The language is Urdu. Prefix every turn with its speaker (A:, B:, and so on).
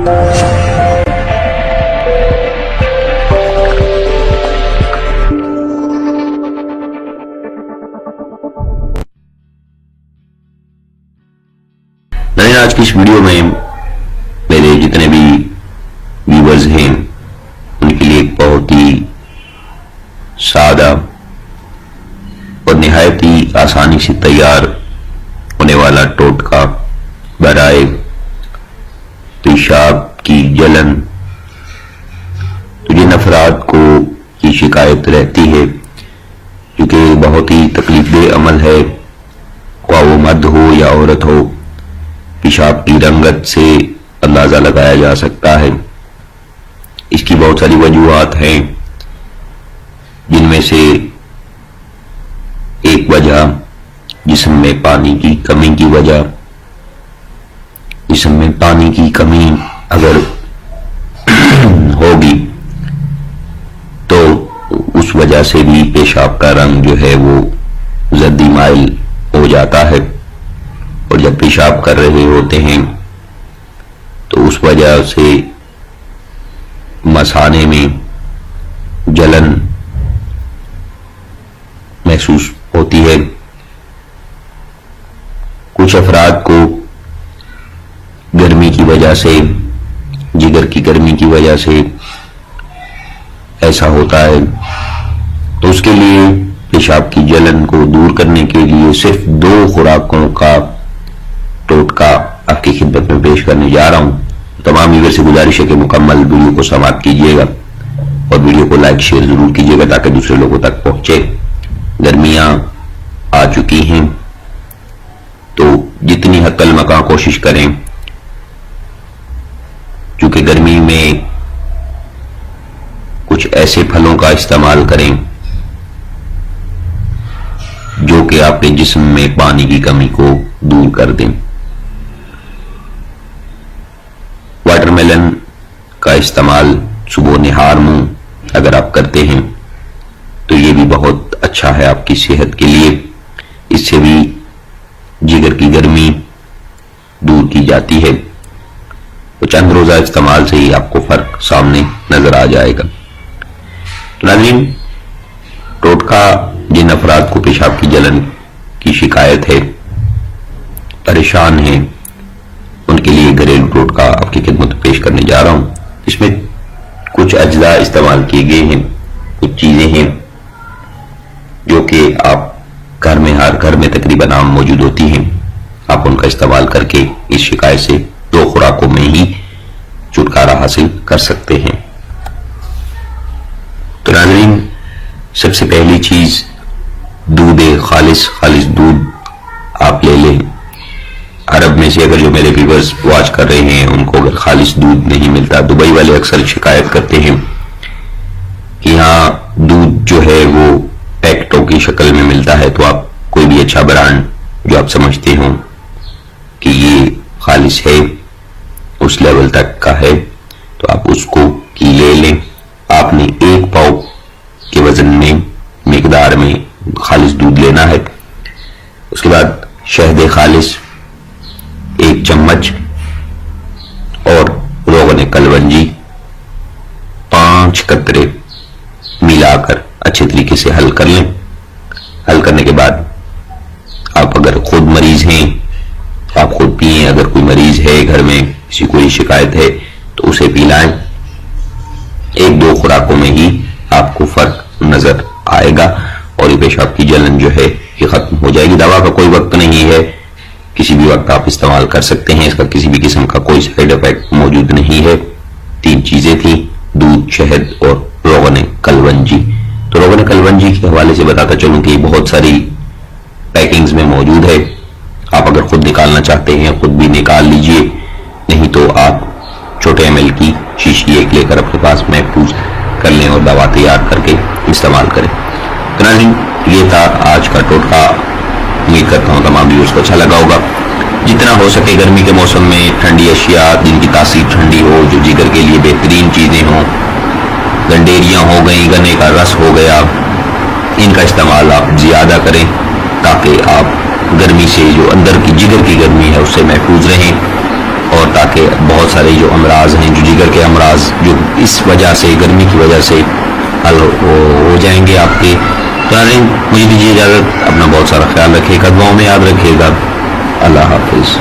A: آج کی اس ویڈیو میں میرے جتنے بھی ویورز ہیں ان کے لیے ایک بہت ہی سادہ اور نہایت ہی آسانی سے تیار ہونے والا ٹوٹکا برائے پیشاب کی جلن تو جن افراد کو یہ شکایت رہتی ہے کیونکہ بہت ہی تکلیف دہ عمل ہے، خواہ وہ مرد ہو یا عورت ہو، پیشاب کی رنگت سے اندازہ لگایا جا سکتا ہے۔ اس کی بہت ساری وجوہات ہیں، جن میں سے ایک وجہ جسم میں پانی کی کمی کی وجہ۔ جسم میں پانی کی کمی اگر ہوگی تو اس وجہ سے بھی پیشاب کا رنگ جو ہے وہ زردی مائل ہو جاتا ہے، اور جب پیشاب کر رہے ہوتے ہیں تو اس وجہ سے مثانے میں جلن محسوس ہوتی ہے۔ کچھ افراد کو گرمی کی وجہ سے، جگر کی گرمی کی وجہ سے ایسا ہوتا ہے، تو اس کے لیے پیشاب کی جلن کو دور کرنے کے لیے صرف 2 خوراکوں کا ٹوٹکا آپ کی خدمت میں پیش کرنے جا رہا ہوں۔ تمام ویور سے گزارش ہے کہ مکمل ویڈیو کو سماعت کیجیے گا اور ویڈیو کو لائک شیئر ضرور کیجیے گا تاکہ دوسرے لوگوں تک پہنچے۔ گرمیاں آ چکی ہیں تو جتنی حد المکان کوشش کریں، چونکہ گرمی میں کچھ ایسے پھلوں کا استعمال کریں جو کہ آپ کے جسم میں پانی کی کمی کو دور کر دیں۔ واٹر میلن کا استعمال صبح نہار میں اگر آپ کرتے ہیں تو یہ بھی بہت اچھا ہے آپ کی صحت کے لیے۔ اس سے بھی جگر کی گرمی دور کی جاتی ہے، تو چند روزہ استعمال سے ہی آپ کو فرق سامنے نظر آ جائے گا۔ ناظرین، ٹوٹکا جن افراد کو پیشاب کی جلن کی شکایت ہے، پریشان ہیں، ان کے لیے گھریلو ٹوٹکا آپ کی خدمت میں پیش کرنے جا رہا ہوں۔ اس میں کچھ اجزاء استعمال کیے گئے ہیں، کچھ چیزیں ہیں جو کہ آپ گھر میں ہر گھر میں تقریباً عام موجود ہوتی ہیں۔ آپ ان کا استعمال کر کے اس شکایت سے 2 خوراکوں میں ہی چھٹکارا حاصل کر سکتے ہیں۔ تو ناظرین، سب سے پہلی چیز دودھ، خالص دودھ آپ لے لیں۔ عرب میں سے اگر جو میرے ویورز واچ کر رہے ہیں ان کو اگر خالص دودھ نہیں ملتا، دبئی والے اکثر شکایت کرتے ہیں کہ یہاں دودھ جو ہے وہ پیکٹوں کی شکل میں ملتا ہے، تو آپ کوئی بھی اچھا برانڈ جو آپ سمجھتے ہوں کہ یہ خالص ہے، اس لیول تک کا ہے، تو آپ اس کو کی لے لیں۔ آپ نے 1 پاؤ کے وزن میں مقدار میں خالص دودھ لینا ہے۔ اس کے بعد شہد خالص 1 چمچ اور روغن کلونجی 5 قطرے ملا کر اچھے طریقے سے حل کر لیں۔ حل کرنے کے بعد آپ اگر خود مریض ہیں آپ خود پئیں، اگر کوئی مریض ہے گھر میں، کسی کوئی شکایت ہے تو اسے پلائیں۔ 1-2 خوراکوں میں ہی آپ کو فرق نظر آئے گا اور یہ پیشاب کی جلن جو ہے یہ ختم ہو جائے گی۔ دوا کا کوئی وقت نہیں ہے، کسی بھی وقت آپ استعمال کر سکتے ہیں، اس کا کسی بھی قسم کا کوئی سائیڈ افیکٹ موجود نہیں ہے۔ 3 چیزیں تھیں، دودھ، شہد اور روغن کلونجی۔ تو روغن کلونجی کے حوالے سے بتاتا چلوں کہ یہ بہت ساری پیکنگز میں موجود ہے، آپ اگر خود نکالنا چاہتے ہیں خود بھی نکال لیجئے، نہیں تو آپ چھوٹے ml کی شیشی ایک لے کر اپنے پاس محفوظ کر لیں اور دوا تیار کر کے استعمال کریں۔ ناظرین، یہ تھا آج کا ٹوٹکا، امید کرتا ہوں تمام ویورز کو اچھا لگا ہوگا۔ جتنا ہو سکے گرمی کے موسم میں ٹھنڈی اشیاء جن کی تاثیر ٹھنڈی ہو، جو جگر کے لیے بہترین چیزیں ہوں، گنڈیریاں ہو گئیں، گنے کا رس ہو گیا، ان کا استعمال آپ زیادہ کریں تاکہ آپ گرمی سے، جو اندر کی جگر کی گرمی ہے، اس سے محفوظ رہیں۔ اور تاکہ بہت سارے جو امراض ہیں، جو جگر کے امراض جو اس وجہ سے، گرمی کی وجہ سے حل ہو جائیں گے آپ کے. تو مجھے دیجیے اجازت. اپنا بہت سارا خیال رکھیے گا، دعاؤں میں یاد رکھیے گا. اللہ حافظ.